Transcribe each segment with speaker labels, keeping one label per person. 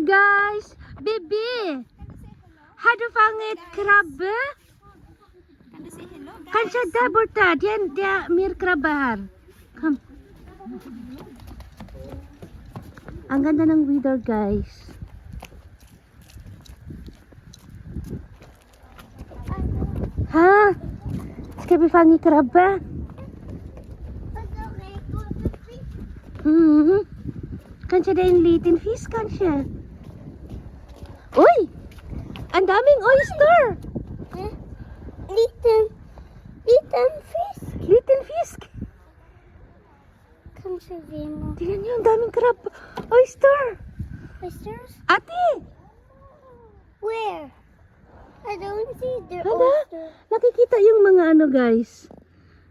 Speaker 1: guys. Bibi. Hadu fanget krabbe?
Speaker 2: Kan du si hello guys?
Speaker 1: Kanskje der borte. Det er mer krabbe her. Kom. Ang ganda ng weather, guys. Ha? Skal vi fange krabbe? Kanskje det er en liten fisk, kanskje? Oi! Ang daming oyster!
Speaker 2: Liten fisk.
Speaker 1: Liten fisk!
Speaker 2: Kanske vi må...
Speaker 1: Tingnan niyo, ang daming krabbe. Oyster!
Speaker 2: Oysters?
Speaker 1: Ate!
Speaker 2: Where? I don't see the
Speaker 1: Hala?
Speaker 2: oyster.
Speaker 1: Nakikita yung mga ano, guys.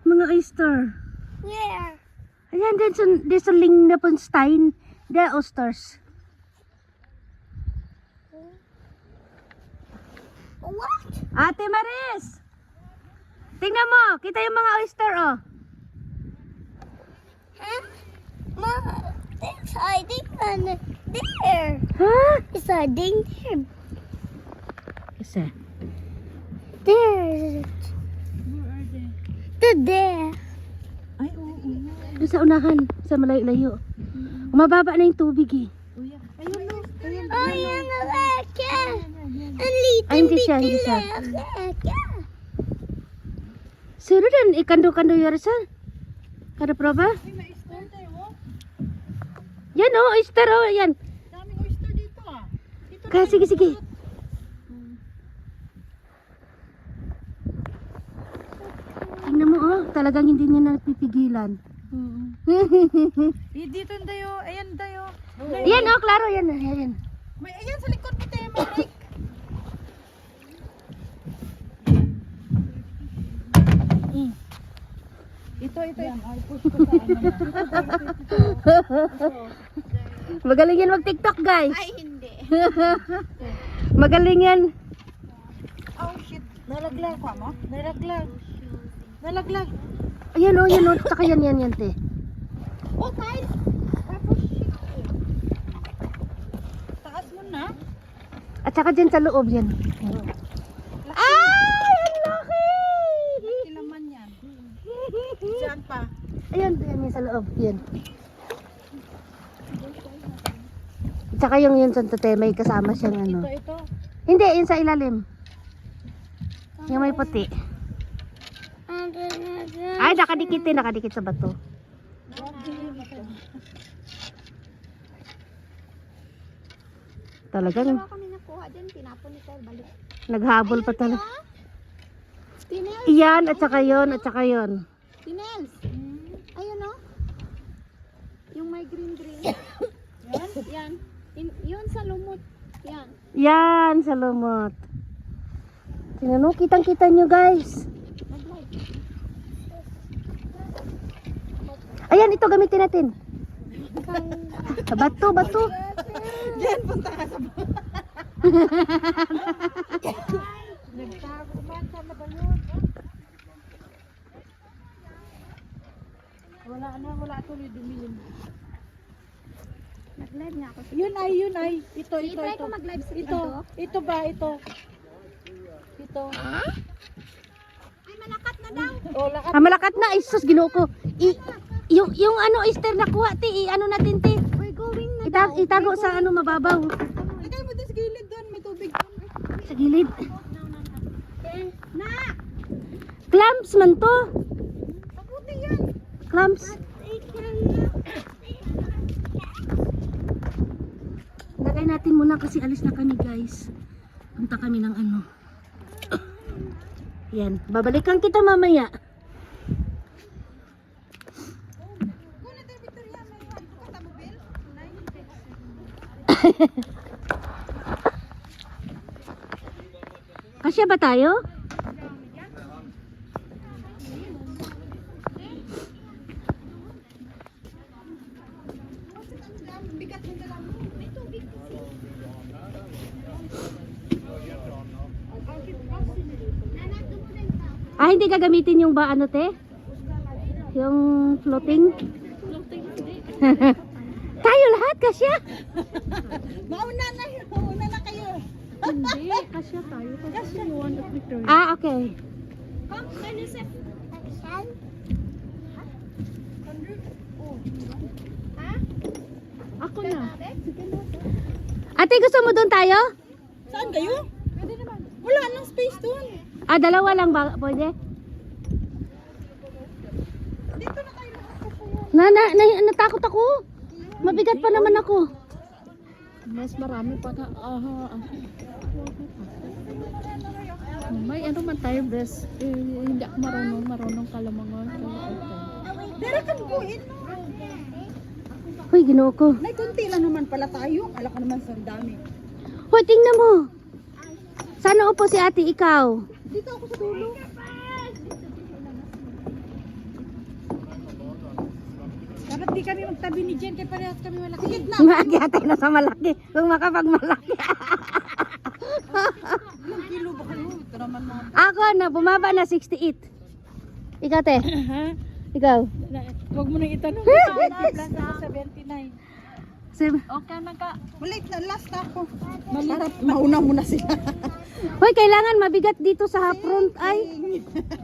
Speaker 1: Mga oyster.
Speaker 2: Where?
Speaker 1: Ayan, there's a Lingnapenstein. The oysters.
Speaker 2: What?
Speaker 1: Ate Maris! Tingnan mo, kita yung mga oyster, oh.
Speaker 2: Huh? Ma, there's hiding on there.
Speaker 1: Ha?
Speaker 2: It's hiding there.
Speaker 1: Isa.
Speaker 2: There. There.
Speaker 3: Ay, oo.
Speaker 1: Doon sa unahan, sa malayo-layo. Umababa na yung tubig, eh.
Speaker 3: Ayun no. Ayun.
Speaker 2: Oh, yan na leke. Ang litin
Speaker 1: Ay, hindi siya, hindi siya.
Speaker 2: leke.
Speaker 1: Suro din, ikando-kando yorsan. Kada proba?
Speaker 3: Ay, may oyster tayo, oh.
Speaker 1: Yan, oh, oyster, oh, yan.
Speaker 3: Daming oyster dito, ah. Dito
Speaker 1: Kaya, sige, sige. Tingnan mo, oh, talagang hindi niya napipigilan.
Speaker 3: Eh, dito tayo. Ayan tayo.
Speaker 1: Yan, oh, klaro, yan, yan.
Speaker 3: May, ayan sa likod mo tayo, Marik. Ito. Yan, ay, push ko sa ano.
Speaker 1: Magaling yan mag-tiktok, guys.
Speaker 2: Ay, hindi.
Speaker 1: Magaling yan.
Speaker 3: Oh, shit. Nalaglag pa mo? Nalaglag.
Speaker 1: Ayan, oh, yan, oh. Tsaka yan, te.
Speaker 3: Oh, tayo. Tapos, shit. Taas mo na.
Speaker 1: At saka dyan sa loob, yan. Ay, ang laki!
Speaker 3: Kilaman yan. Diyan pa.
Speaker 1: Ayan, yan sa loob, yan. At saka yung yun sa tate, may kasama siyang ano.
Speaker 3: Ito.
Speaker 1: Hindi, yun sa ilalim. Yung may puti. Ay, nakadikit sa bato. Talagang
Speaker 2: Wala kami nakuha dyan. Tinapon ni Sir. Balik.
Speaker 1: naghabol pa talaga.
Speaker 2: Tinels.
Speaker 1: Iyan, at saka yun, at saka yun.
Speaker 2: Tinels. Ayun o. Yung may green. Yan? Yan. Yun sa lumot. Yan.
Speaker 1: Yan, sa lumot. Tingnan mo, kitang-kita nyo, guys.
Speaker 2: Mag-live.
Speaker 1: Ayan, ito gamitin natin. Bato.
Speaker 3: Diyan, punta ka sa nagtago man. Sama ba yun? Wala tuloy dumilim.
Speaker 2: Mag-live niya ako.
Speaker 3: Yun ay. Ito.
Speaker 2: I-try ko mag-live sa
Speaker 3: Ito ba? Ito.
Speaker 2: Ay, malakat na daw.
Speaker 3: Oh, lakat.
Speaker 1: Malakat na, isus, ginoo ko. Yung ano, oyster na kuha, ano natin, te.
Speaker 2: We're going na.
Speaker 1: Itago sa ano, mababaw.
Speaker 3: Lagay mo doon sa gilid doon. May tubig doon.
Speaker 1: Sa gilid.
Speaker 2: Na!
Speaker 1: Clams man to.
Speaker 3: Mabuti yan.
Speaker 1: Clams. Lagay natin muna kasi alis na kami, guys. Punta kami ng ano. Yan. Babalikan kita mamaya.
Speaker 3: Kuna tayo, Victoria. May katamobil.
Speaker 1: Kasya ba tayo?
Speaker 3: Bigat mo dala mo. May tubig kasi.
Speaker 1: Ah, hindi gagamitin yung ba ano, te? Yung floating? Tayo lahat, kasya.
Speaker 3: Mauna na yun. Mauna na kayo.
Speaker 2: Hindi, kasya tayo. Kasi one of Victoria.
Speaker 1: Ah, okay.
Speaker 2: Ako na.
Speaker 1: Ate, gusto mo doon tayo?
Speaker 3: Saan kayo? Pwede naman. Wala nang space doon.
Speaker 1: Ah, dalawa lang ba? Pwede?
Speaker 3: Dito na kayo lahat.
Speaker 1: Natakot ako. Mabigat pa naman ako.
Speaker 2: Mas marami pa ka. May ano man tayo, bes. Hindi ako marunong kalamangan.
Speaker 3: Dara ka buuin.
Speaker 1: Hoy, ginoo ko.
Speaker 3: May kunti lang naman pala tayo. Kala ko naman sa dami.
Speaker 1: Hoy, tingnan mo. Sana upo si ate, ikaw.
Speaker 3: Dito ako sa dulo. Dapat di kami magtabi ni Jen kaya parehas kami malaki. Sige na.
Speaker 1: Magyatay na sa malaki. Kung makapagmalaki.
Speaker 3: Ilang kilo ba kayo? Ito naman mga...
Speaker 1: Ako na, bumaba na 68. Ikaw, te. Ikaw.
Speaker 2: Huwag mo nang itanong.
Speaker 3: Plus ako 79.
Speaker 2: Okay na ka.
Speaker 3: Wait na, last ako. Para mauna muna sila.
Speaker 1: Hoy, kailangan mabigat dito sa front. Ay,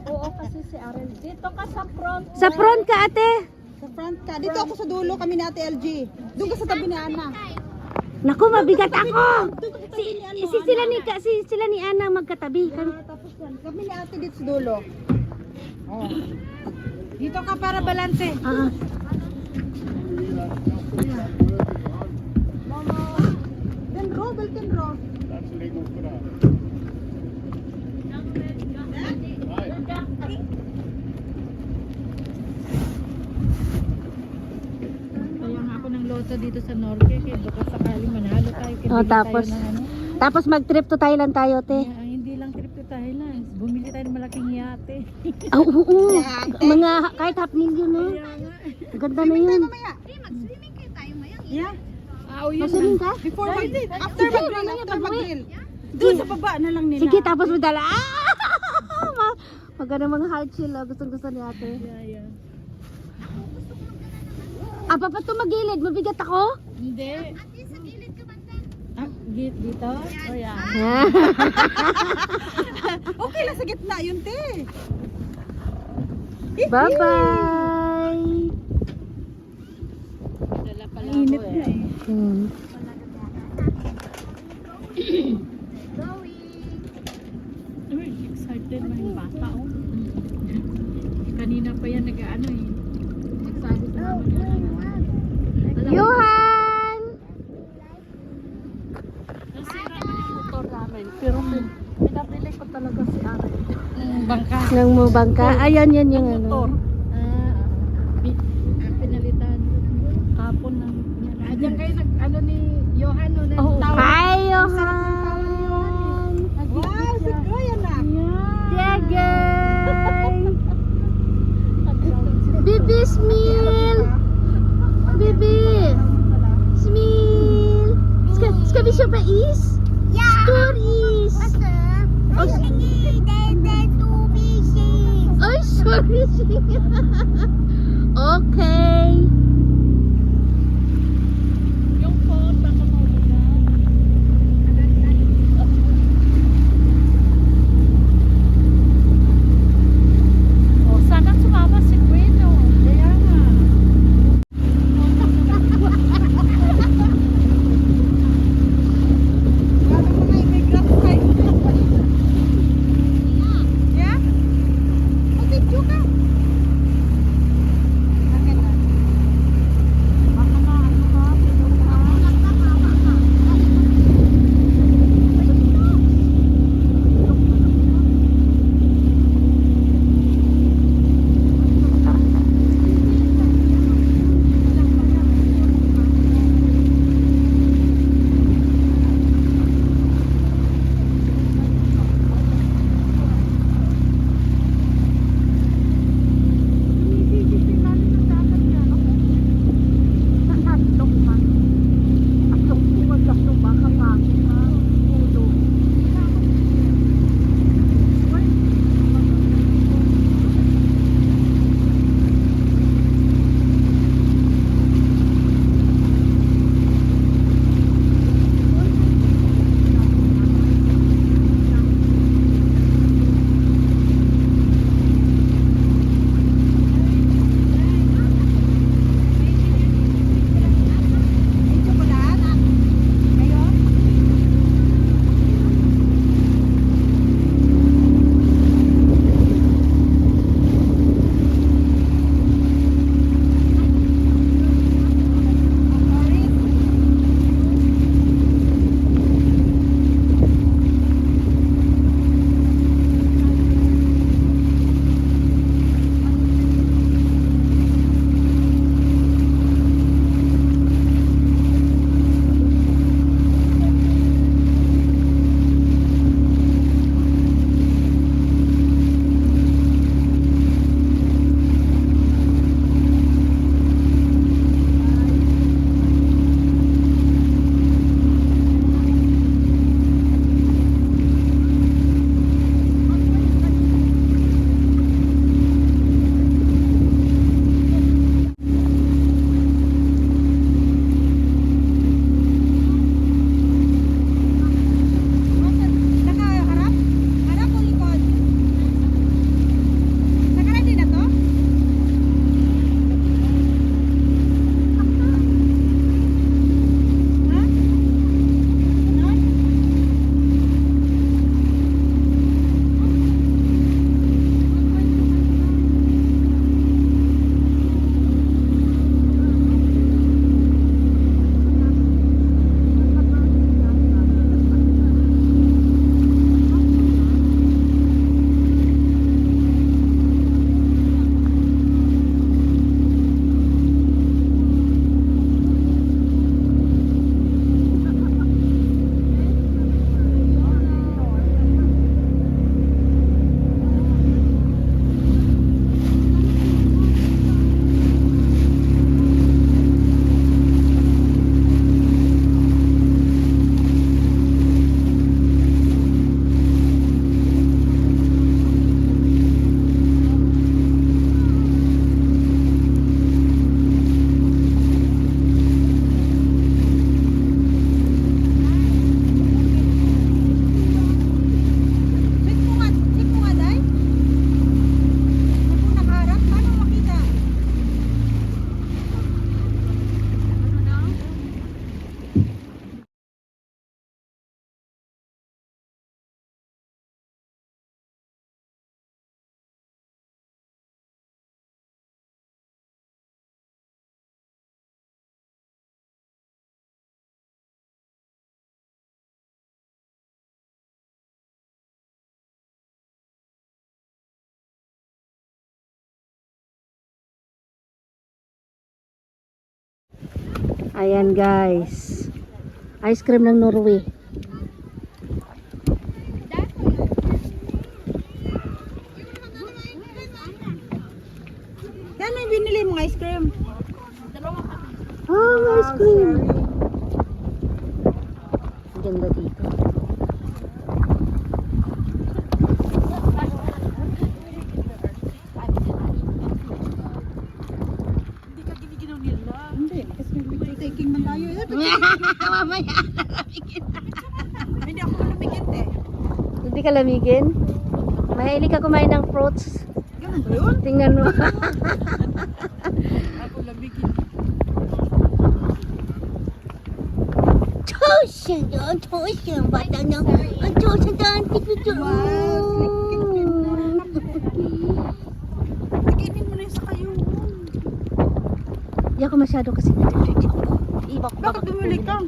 Speaker 2: Oo, kasi si Arel. Dito ka sa front.
Speaker 1: sa front ka, ate.
Speaker 3: Sa front ka. Dito ako sa dulo kami ni Ate LG. Doon ka sa tabi ni Ana.
Speaker 1: Naku, mabigat ako.
Speaker 3: Doon ka sa tabi ni Ana.
Speaker 1: Sila ni Ana magkatabi.
Speaker 3: Tapos yan. Kami ni Ate dito sa dulo. Oh. Dito ka para balanse.
Speaker 1: Ah.
Speaker 3: Then row, Belton row.
Speaker 2: Kaya nga ako ng loto dito sa Norte. Kaya baka sakaling manalo tayo. Kaya
Speaker 1: Oh,
Speaker 2: bili
Speaker 1: tapos
Speaker 2: tayo ng ano.
Speaker 1: tapos mag-trip to Thailand tayo, te.
Speaker 2: Kaya, hindi lang trip to Thailand. Bumili tayo ng malaking yate.
Speaker 1: Ah, oo. Mga kahit half million, no? Ang ganda na yun.
Speaker 3: Mamaya. Mag-swimming kayo tayo ngayon. Yeah.
Speaker 2: Yun
Speaker 1: Masunin ka?
Speaker 3: Before after
Speaker 1: Sige,
Speaker 3: mag-grill,
Speaker 1: mamaya
Speaker 3: after
Speaker 1: pag-uwi.
Speaker 3: mag-grill. Doon sa baba na lang nila.
Speaker 1: Sige, tapos mo dala. Maganda mga hard shell, gustong gusto ni ate.
Speaker 2: Yeah.
Speaker 1: Ah, pa tumagilid, mabigat ako?
Speaker 2: Hindi. Dito? Oh, yeah.
Speaker 3: Okay lang sa gitna yun, te.
Speaker 1: Bye-bye.
Speaker 2: Dala pala
Speaker 3: Init
Speaker 2: ako
Speaker 3: na eh.
Speaker 2: Uy, excited na yung bata, oh. Kanina pa yan nag-ano eh. Excited na naman yan.
Speaker 1: Johan!
Speaker 2: Nasira na yung motor namin. Pero pinabili ko talaga si Ate. Bangka.
Speaker 1: Nang mo bangka? Ayan, yan yung
Speaker 2: Motor.
Speaker 1: ano.
Speaker 2: Pinalitan. Hapon ng Diyan kayo nag-ano ni Johan.
Speaker 1: Oh, hi, Johan!
Speaker 3: Wow, si Goy anak.
Speaker 1: Jagay! Bibi, smile! Bibi! Smile! Ska vi köpa is? Ja! Stor is! Oj, sorry! Okay!
Speaker 2: Yung phone, baka maulan. Oh, sana sumama si Queen, oh. Kaya nga.
Speaker 3: Wala mga immigrant kayo. Yeah? Mag-video ka. Okay na.
Speaker 1: Ayan guys. Ice cream ng Norway.
Speaker 3: Yan may binili mong ice cream.
Speaker 1: Oh, ice cream. Ang ganda dito.
Speaker 2: Hindi ka giniginaw nila.
Speaker 3: Hindi, kasi picture taking man tayo.
Speaker 1: Mamaya.
Speaker 3: Hindi ako malamigit eh.
Speaker 1: Hindi ka lamigin? Mahilig ka kumain ng fruits.
Speaker 3: Ganun ba yun?
Speaker 1: Tingnan mo.
Speaker 2: Ako lamigin.
Speaker 1: Tosya doon, tosya. Bata na. Ang tosya doon. Tignan mo.
Speaker 3: Kainin mo na yung sa kayo.
Speaker 1: Hindi ako masyado kasi ibak.
Speaker 3: Bakit bumili ka?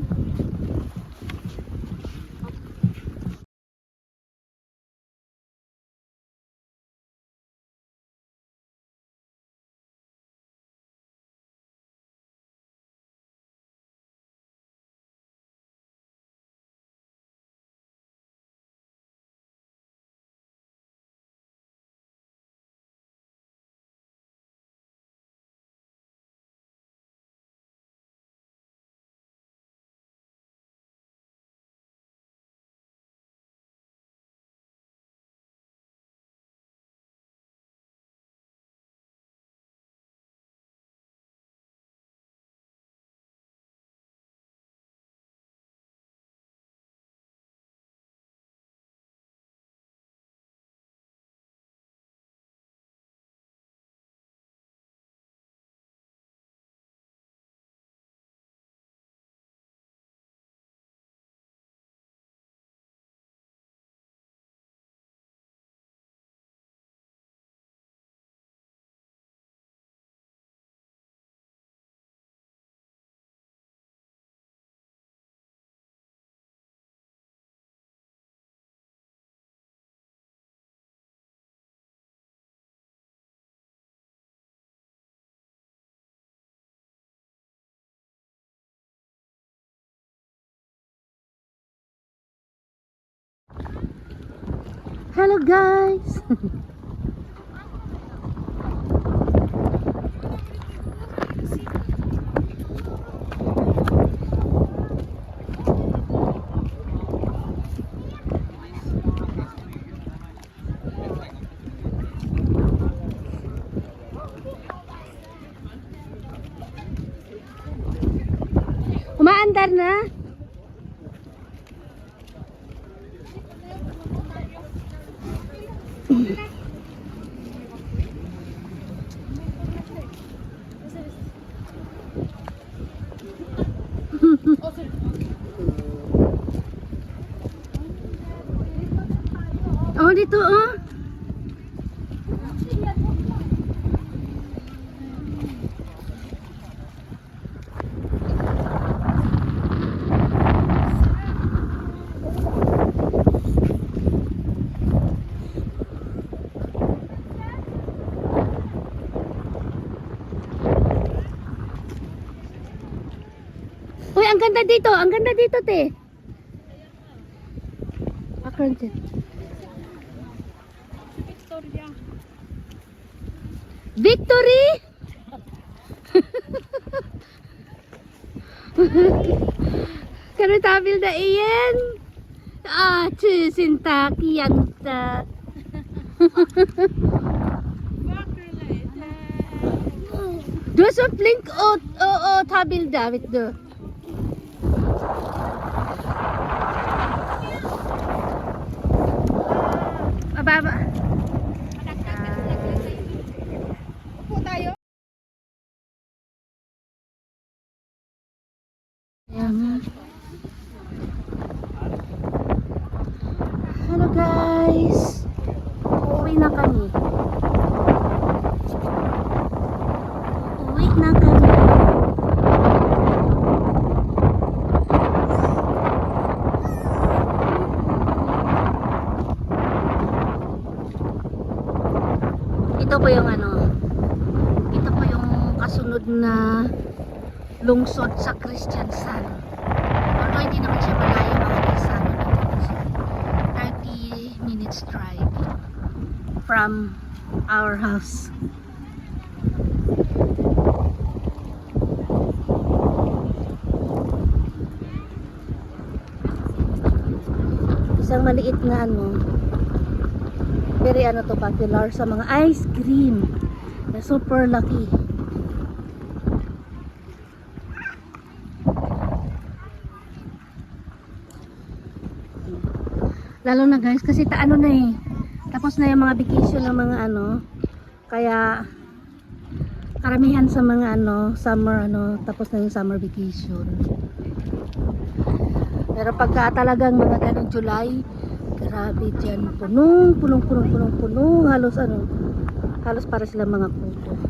Speaker 1: Hello guys. Umaandar na. Oh, dito oh. Uy, ang ganda dito. Ang ganda dito, te. Akron dyan.
Speaker 2: Victoria.
Speaker 1: Victory! Kan du ta bilder igen? Tusen tack, jenta. Du är så flink att ta bilder, vet du. Baba.
Speaker 3: Po tayo.
Speaker 1: Ayan. Hello guys. Uuwi na kami. Uwi na kami. lungsod sa Christiansan. Although hindi naman siya malayo, mga nasa 30 minutes drive from our house. Isang maliit na very to popular sa mga ice cream na super laki. Lalo na guys kasi tapos na yung mga vacation ng mga kaya karamihan sa mga summer tapos na yung summer vacation. Pero pagka talagang mga ganong July, grabe dyan, punong halos para sila mga puto.